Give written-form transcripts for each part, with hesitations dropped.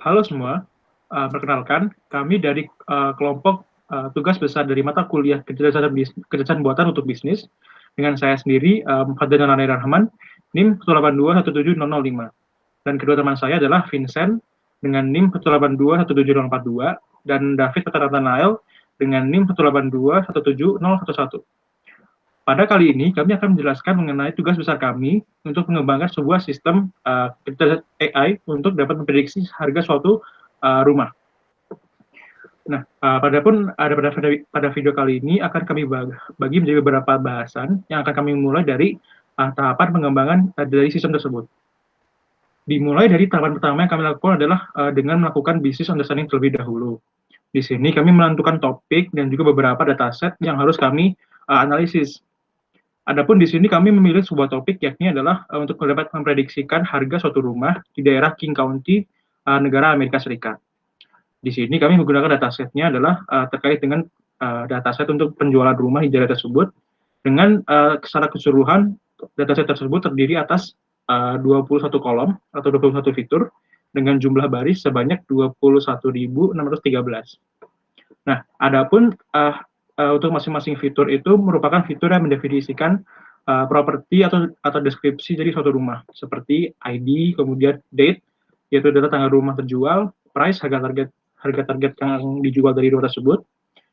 Halo semua, perkenalkan kami dari kelompok tugas besar dari mata kuliah kecerdasan buatan untuk bisnis dengan saya sendiri, Fadlan Nurani Rahman, NIM 182170005, dan kedua teman saya adalah Vincent dengan NIM 1821742 dan David Nathanael dengan NIM 182171011. Pada kali ini, kami akan menjelaskan mengenai tugas besar kami untuk mengembangkan sebuah sistem AI untuk dapat memprediksi harga suatu rumah. Nah, pada video kali ini akan kami bagi menjadi beberapa bahasan yang akan kami mulai dari tahapan pengembangan dari sistem tersebut. Dimulai dari tahapan pertama yang kami lakukan adalah dengan melakukan business understanding terlebih dahulu. Di sini kami menentukan topik dan juga beberapa dataset yang harus kami analisis. Adapun di sini kami memilih sebuah topik, yakni adalah untuk dapat memprediksikan harga suatu rumah di daerah King County, negara Amerika Serikat. Di sini kami menggunakan datasetnya adalah terkait dengan dataset untuk penjualan rumah di daerah tersebut, dengan secara keseluruhan dataset tersebut terdiri atas 21 kolom atau 21 fitur dengan jumlah baris sebanyak 21.613. Nah, adapun untuk masing-masing fitur itu merupakan fitur yang mendefinisikan properti atau deskripsi dari suatu rumah, seperti ID, kemudian date, yaitu adalah tanggal rumah terjual, price, harga target yang dijual dari rumah tersebut,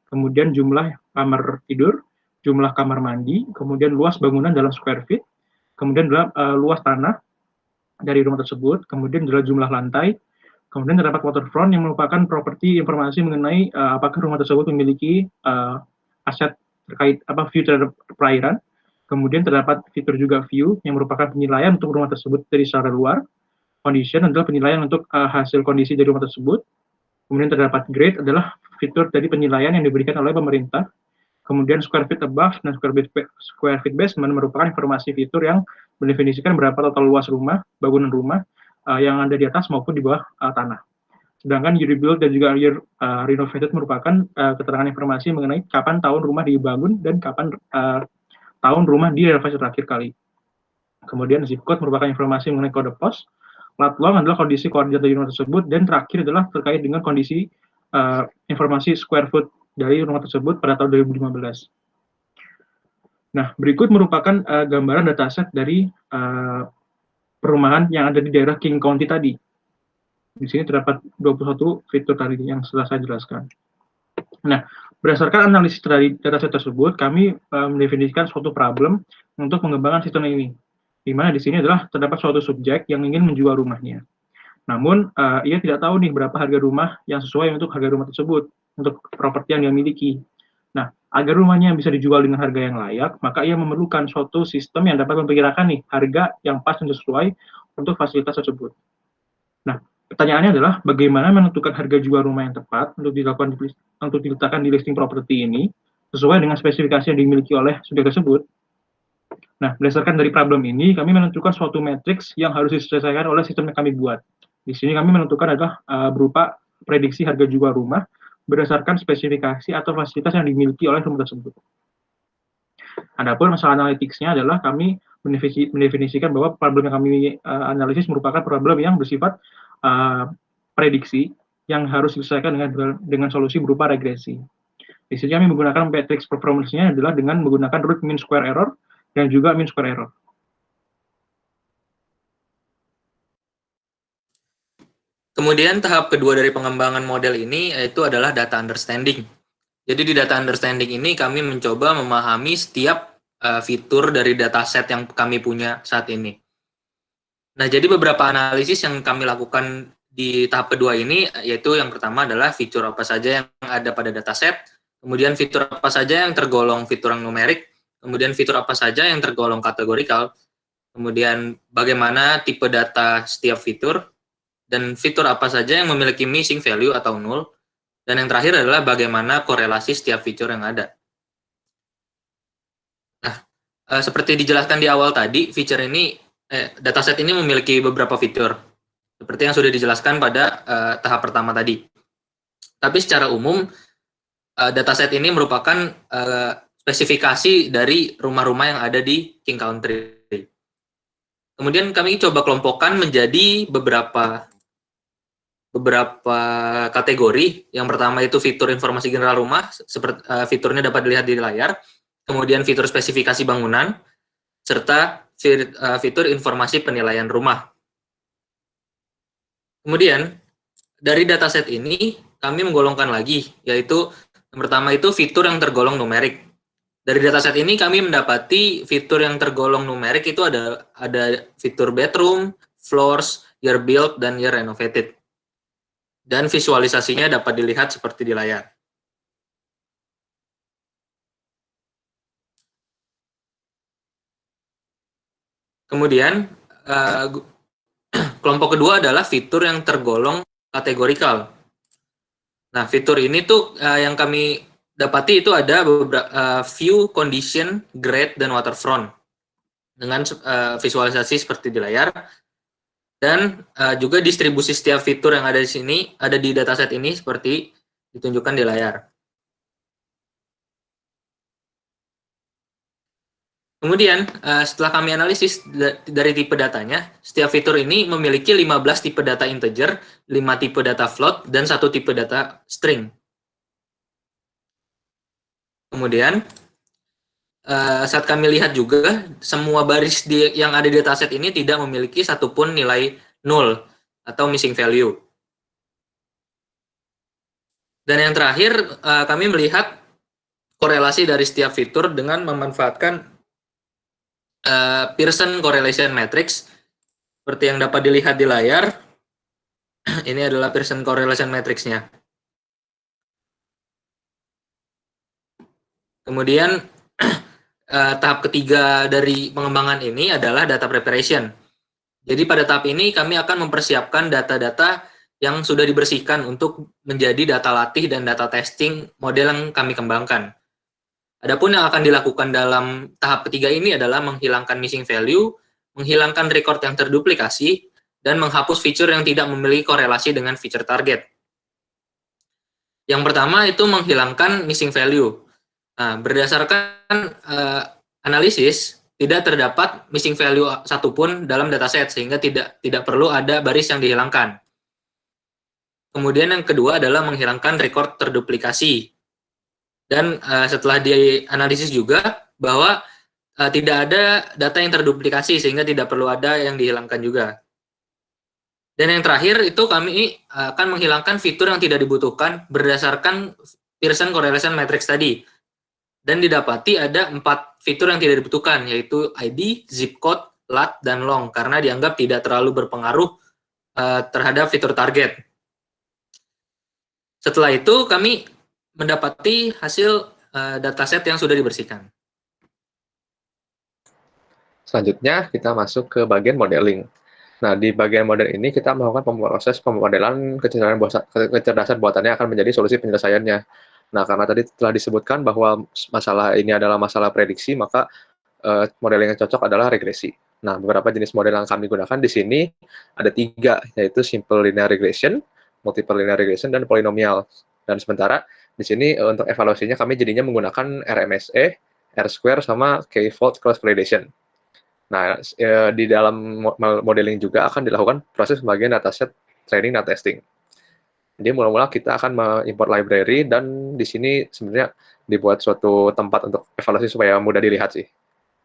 kemudian jumlah kamar tidur, jumlah kamar mandi, kemudian luas bangunan dalam square feet, kemudian luas tanah dari rumah tersebut, kemudian adalah jumlah lantai, kemudian terdapat waterfront yang merupakan properti informasi mengenai apakah rumah tersebut memiliki aset terkait view terhadap perairan. Kemudian terdapat fitur juga view yang merupakan penilaian untuk rumah tersebut dari secara luar. Condition adalah penilaian untuk hasil kondisi dari rumah tersebut. Kemudian terdapat grade adalah fitur dari penilaian yang diberikan oleh pemerintah. Kemudian square feet above dan square feet basement merupakan informasi fitur yang mendefinisikan berapa total luas rumah, bangunan rumah yang ada di atas maupun di bawah tanah. Sedangkan year rebuild dan juga year renovated merupakan keterangan informasi mengenai kapan tahun rumah dibangun dan kapan tahun rumah direnovasi terakhir kali. Kemudian zip code merupakan informasi mengenai kode pos. Lat long adalah kondisi koordinat dari rumah tersebut, dan terakhir adalah terkait dengan kondisi informasi square foot dari rumah tersebut pada tahun 2015. Nah, berikut merupakan gambaran dataset dari perumahan yang ada di daerah King County tadi. Di sini terdapat 21 fitur tadi yang setelah saya jelaskan. Nah, berdasarkan analisis dari dataset tersebut, kami mendefinisikan suatu problem untuk mengembangkan sistem ini. Di mana di sini adalah terdapat suatu subjek yang ingin menjual rumahnya. Namun, ia tidak tahu nih berapa harga rumah yang sesuai untuk harga rumah tersebut, untuk properti yang dia miliki. Nah, agar rumahnya bisa dijual dengan harga yang layak, maka ia memerlukan suatu sistem yang dapat memperkirakan nih harga yang pas dan sesuai untuk fasilitas tersebut. Nah, pertanyaannya adalah bagaimana menentukan harga jual rumah yang tepat untuk diletakkan di listing properti ini sesuai dengan spesifikasi yang dimiliki oleh subjek tersebut. Nah, berdasarkan dari problem ini, kami menentukan suatu matriks yang harus diselesaikan oleh sistem yang kami buat. Di sini kami menentukan adalah berupa prediksi harga jual rumah berdasarkan spesifikasi atau fasilitas yang dimiliki oleh rumah tersebut. Adapun masalah analytics-nya adalah kami mendefinisikan bahwa problem yang kami analisis merupakan problem yang bersifat prediksi yang harus diselesaikan dengan solusi berupa regresi. Di sini kami menggunakan matrix performance-nya adalah dengan menggunakan root mean square error dan juga mean square error. Kemudian tahap kedua dari pengembangan model ini yaitu adalah data understanding. Jadi di data understanding ini kami mencoba memahami setiap fitur dari dataset yang kami punya saat ini. Nah, jadi beberapa analisis yang kami lakukan di tahap kedua ini yaitu yang pertama adalah fitur apa saja yang ada pada dataset, kemudian fitur apa saja yang tergolong fitur yang numerik, kemudian fitur apa saja yang tergolong kategorikal, kemudian bagaimana tipe data setiap fitur, dan fitur apa saja yang memiliki missing value atau null, dan yang terakhir adalah bagaimana korelasi setiap fitur yang ada. Nah, seperti dijelaskan di awal tadi, dataset ini memiliki beberapa fitur, seperti yang sudah dijelaskan pada tahap pertama tadi. Tapi secara umum, dataset ini merupakan spesifikasi dari rumah-rumah yang ada di King Country. Kemudian kami coba kelompokkan menjadi beberapa beberapa kategori. Yang pertama itu fitur informasi general rumah, seperti fiturnya dapat dilihat di layar. Kemudian fitur spesifikasi bangunan, serta fitur informasi penilaian rumah. Kemudian, dari dataset ini, kami menggolongkan lagi, yaitu yang pertama itu fitur yang tergolong numerik. Dari dataset ini kami mendapati fitur yang tergolong numerik itu ada fitur bedroom, floors, year built, dan year renovated. Dan visualisasinya dapat dilihat seperti di layar. Kemudian, kelompok kedua adalah fitur yang tergolong kategorikal. Nah, fitur ini tuh yang kami dapati itu ada beberapa view, condition, grade, dan waterfront dengan visualisasi seperti di layar. Dan juga distribusi setiap fitur yang ada di sini, ada di dataset ini seperti ditunjukkan di layar. Kemudian, setelah kami analisis dari tipe datanya, setiap fitur ini memiliki 15 tipe data integer, 5 tipe data float, dan 1 tipe data string. Kemudian, saat kami lihat juga, semua baris yang ada di dataset ini tidak memiliki satupun nilai 0 atau missing value. Dan yang terakhir, kami melihat korelasi dari setiap fitur dengan memanfaatkan Pearson Correlation Matrix. Seperti yang dapat dilihat di layar, ini adalah Pearson Correlation Matrix-nya. Kemudian, tahap ketiga dari pengembangan ini adalah data preparation. Jadi pada tahap ini kami akan mempersiapkan data-data yang sudah dibersihkan untuk menjadi data latih dan data testing model yang kami kembangkan. Adapun yang akan dilakukan dalam tahap ketiga ini adalah menghilangkan missing value, menghilangkan record yang terduplikasi, dan menghapus fitur yang tidak memiliki korelasi dengan feature target. Yang pertama itu menghilangkan missing value. Nah, berdasarkan analisis, tidak terdapat missing value satupun dalam dataset, sehingga tidak perlu ada baris yang dihilangkan. Kemudian yang kedua adalah menghilangkan record terduplikasi. Dan setelah dianalisis juga bahwa tidak ada data yang terduplikasi sehingga tidak perlu ada yang dihilangkan juga. Dan yang terakhir itu kami akan menghilangkan fitur yang tidak dibutuhkan berdasarkan Pearson Correlation Matrix tadi. Dan didapati ada 4 fitur yang tidak dibutuhkan, yaitu ID, zip code, lat, dan long, karena dianggap tidak terlalu berpengaruh terhadap fitur target. Setelah itu kami mendapati hasil dataset yang sudah dibersihkan. Selanjutnya kita masuk ke bagian modeling. Nah, di bagian model ini kita melakukan proses pemodelan kecerdasan buatannya akan menjadi solusi penyelesaiannya. Nah, karena tadi telah disebutkan bahwa masalah ini adalah masalah prediksi, maka modeling yang cocok adalah regresi. Nah, beberapa jenis model yang kami gunakan di sini ada 3, yaitu simple linear regression, multiple linear regression, dan polinomial. Dan sementara di sini untuk evaluasinya kami jadinya menggunakan RMSE, R-square, sama K-fold cross validation. Nah, di dalam modeling juga akan dilakukan proses pembagian dataset training dan testing. Jadi mula-mula kita akan mengimport library, dan di sini sebenarnya dibuat suatu tempat untuk evaluasi supaya mudah dilihat sih.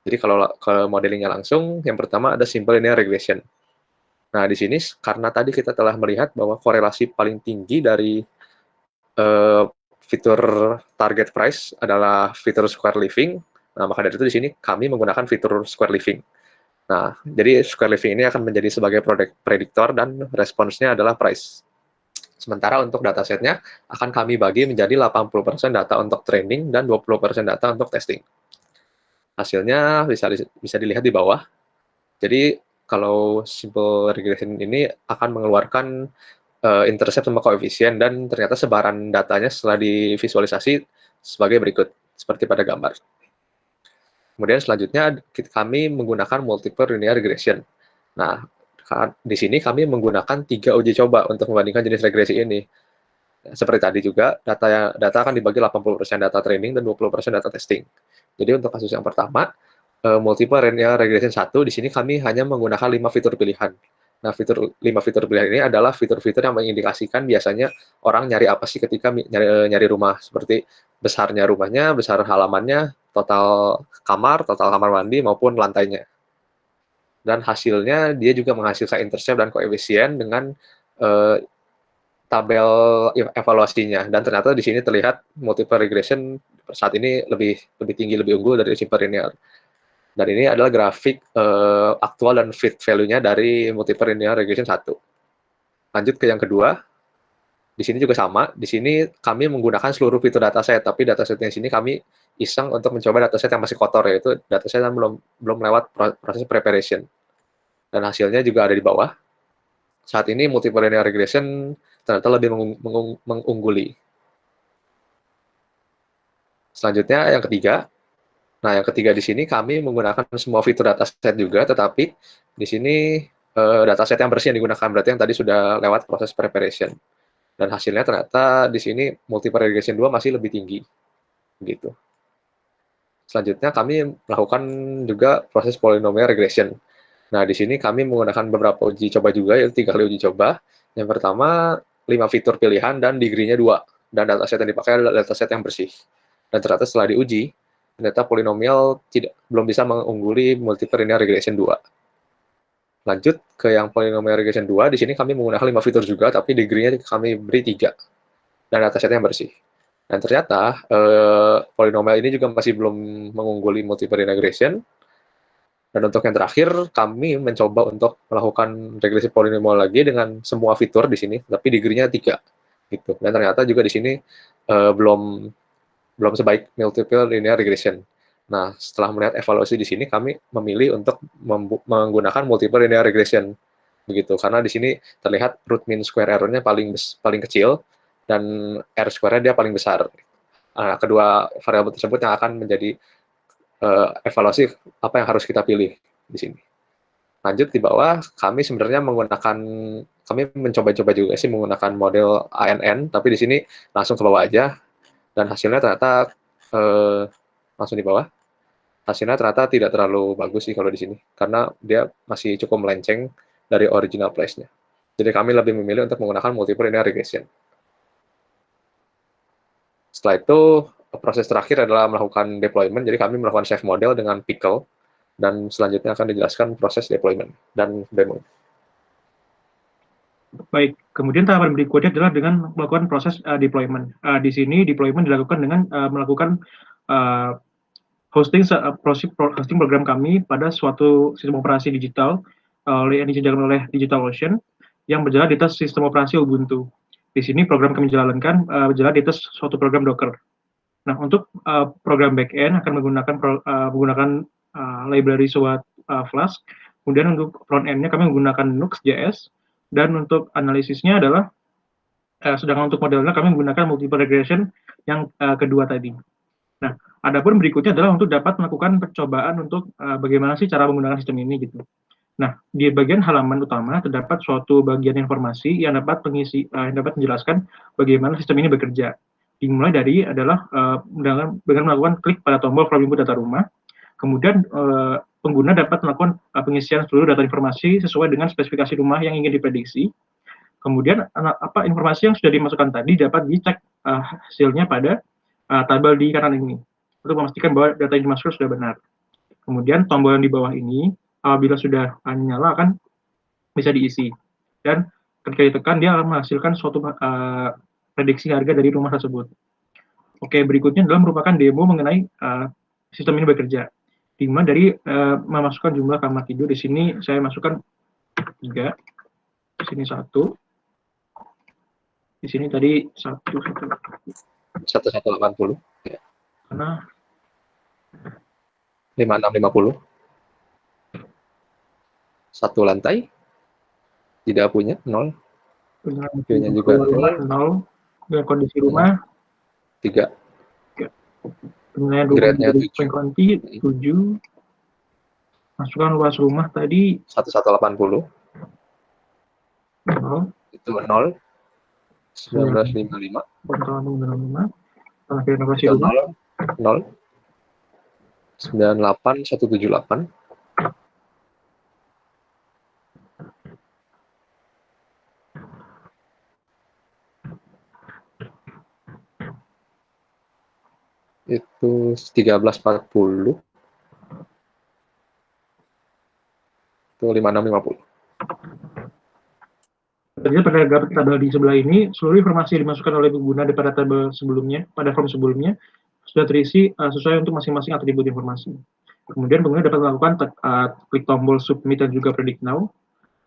Jadi kalau ke modelingnya langsung, yang pertama ada simple linear regression. Nah, di sini karena tadi kita telah melihat bahwa korelasi paling tinggi dari fitur target price adalah fitur square living. Nah, maka dari itu di sini kami menggunakan fitur square living. Nah, jadi square living ini akan menjadi sebagai prediktor dan responsnya adalah price. Sementara untuk datasetnya akan kami bagi menjadi 80% data untuk training dan 20% data untuk testing. Hasilnya bisa dilihat di bawah. Jadi kalau simple regression ini akan mengeluarkan intercept sama koefisien, dan ternyata sebaran datanya setelah divisualisasi sebagai berikut, seperti pada gambar. Kemudian selanjutnya kami menggunakan multiple linear regression. Nah, di sini kami menggunakan 3 uji coba untuk membandingkan jenis regresi ini. Seperti tadi juga, data akan dibagi 80% data training dan 20% data testing. Jadi untuk kasus yang pertama, multiple linear regression 1, di sini kami hanya menggunakan 5 fitur pilihan. Nah, 5 fitur pilihan ini adalah fitur-fitur yang mengindikasikan biasanya orang nyari apa sih ketika nyari rumah, seperti besarnya rumahnya, besar halamannya, total kamar mandi, maupun lantainya. Dan hasilnya dia juga menghasilkan intercept dan koefisien dengan tabel evaluasinya. Dan ternyata di sini terlihat multiple regression saat ini lebih tinggi, lebih unggul dari simple linear. Dan ini adalah grafik aktual dan fit value-nya dari multiple linear regression 1. Lanjut ke yang kedua. Di sini juga sama. Di sini kami menggunakan seluruh fitur dataset, tapi datasetnya di sini kami iseng untuk mencoba dataset yang masih kotor, yaitu dataset yang belum lewat proses preparation. Dan hasilnya juga ada di bawah. Saat ini multiple linear regression ternyata lebih mengungguli. Selanjutnya yang ketiga. Nah, yang ketiga di sini kami menggunakan semua fitur dataset juga, tetapi di sini dataset yang bersih yang digunakan, berarti yang tadi sudah lewat proses preparation. Dan hasilnya ternyata di sini multiple regression 2 masih lebih tinggi. Gitu. Selanjutnya kami melakukan juga proses polynomial regression. Nah, di sini kami menggunakan beberapa uji coba juga, yaitu 3 kali uji coba. Yang pertama, 5 fitur pilihan dan degree-nya 2. Dan dataset yang dipakai adalah dataset yang bersih. Dan ternyata setelah diuji, ternyata polinomial belum bisa mengungguli multiple linear regression 2. Lanjut ke yang polynomial regression 2, di sini kami menggunakan 5 fitur juga, tapi degree-nya kami beri 3. Dan datasetnya yang bersih. Dan ternyata polinomial ini juga masih belum mengungguli multiple linear regression. Dan untuk yang terakhir, kami mencoba untuk melakukan regresi polinomial lagi dengan semua fitur di sini, tapi degree-nya 3. Gitu. Dan ternyata juga di sini belum sebaik multiple linear regression. Nah, setelah melihat evaluasi di sini, kami memilih untuk menggunakan multiple linear regression. Begitu, karena di sini terlihat root mean square error-nya paling kecil, dan R square-nya dia paling besar. Nah, kedua variabel tersebut yang akan menjadi evaluasi apa yang harus kita pilih di sini. Lanjut di bawah, kami sebenarnya kami mencoba-coba juga sih menggunakan model ANN, tapi di sini langsung ke bawah aja, dan hasilnya ternyata langsung di bawah. Hasilnya ternyata tidak terlalu bagus sih kalau di sini, karena dia masih cukup melenceng dari original place-nya. Jadi kami lebih memilih untuk menggunakan multiple linear regression. Setelah itu, proses terakhir adalah melakukan deployment. Jadi kami melakukan save model dengan pickle, dan selanjutnya akan dijelaskan proses deployment dan demo. Baik, kemudian tahapan berikutnya adalah dengan melakukan proses deployment. Di sini deployment dilakukan dengan melakukan hosting program kami pada suatu sistem operasi digital yang dijalankan oleh DigitalOcean yang berjalan di atas sistem operasi Ubuntu. Di sini program kami jalankan berjalan di atas suatu program Docker. Nah, untuk program backend akan menggunakan library SWOT Flask. Kemudian untuk front end-nya kami menggunakan Nux.js. Dan untuk analisisnya adalah, sedangkan untuk modelnya kami menggunakan multiple regression yang kedua tadi. Nah, adapun berikutnya adalah untuk dapat melakukan percobaan untuk bagaimana sih cara menggunakan sistem ini gitu. Nah, di bagian halaman utama terdapat suatu bagian informasi yang dapat menjelaskan bagaimana sistem ini bekerja. Dimulai dari adalah dengan melakukan klik pada tombol from input data rumah. Kemudian pengguna dapat melakukan pengisian seluruh data informasi sesuai dengan spesifikasi rumah yang ingin diprediksi. Kemudian informasi yang sudah dimasukkan tadi dapat dicek hasilnya pada tabel di kanan ini untuk memastikan bahwa data yang dimasukkan sudah benar. Kemudian tombol yang di bawah ini apabila sudah nyala akan bisa diisi, dan ketika ditekan dia akan menghasilkan suatu prediksi harga dari rumah tersebut. Oke, berikutnya adalah merupakan demo mengenai sistem ini bekerja. Di mana dari memasukkan jumlah kamar tidur, di sini saya masukkan 3, di sini 1, di sini tadi 1180. Karena 5650. 1 lantai tidak punya 0. Punya juga 0. Dengan kondisi rumah 3. Penilaian rumah 7. Masukkan luas rumah tadi 1180. 0. Itu 0. 1955. Terakhir renovasi rumah 0. 98178. Itu 13.40. Itu 56.50. Jadi pada tabel di sebelah ini, seluruh informasi yang dimasukkan oleh pengguna pada tabel sebelumnya, pada form sebelumnya, sudah terisi sesuai untuk masing-masing atribut informasi. Kemudian pengguna dapat melakukan klik tombol submit dan juga predict now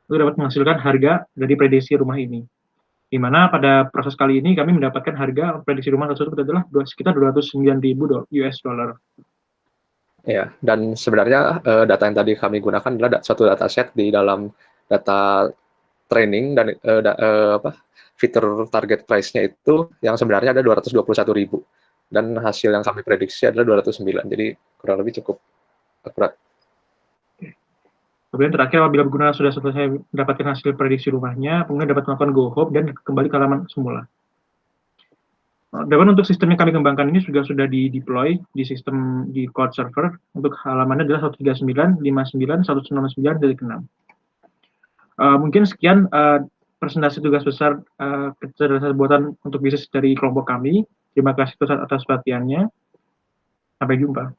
untuk dapat menghasilkan harga dari prediksi rumah ini. Di mana pada proses kali ini kami mendapatkan harga prediksi rumah tersebut adalah sekitar 209.000 US dollar. Ya, dan sebenarnya data yang tadi kami gunakan adalah suatu dataset di dalam data training dan fitur target price-nya itu yang sebenarnya ada 221.000 dan hasil yang kami prediksi adalah 209, jadi kurang lebih cukup akurat. Kemudian terakhir, apabila pengguna sudah selesai mendapatkan hasil prediksi rumahnya, pengguna dapat melakukan go home dan kembali ke halaman semula. Dan untuk sistem yang kami kembangkan ini juga sudah di-deploy di sistem di cloud server. Untuk halamannya adalah 139.59.169.6. Mungkin sekian presentasi tugas besar kecerdasan buatan untuk bisnis dari kelompok kami. Terima kasih atas perhatiannya. Sampai jumpa.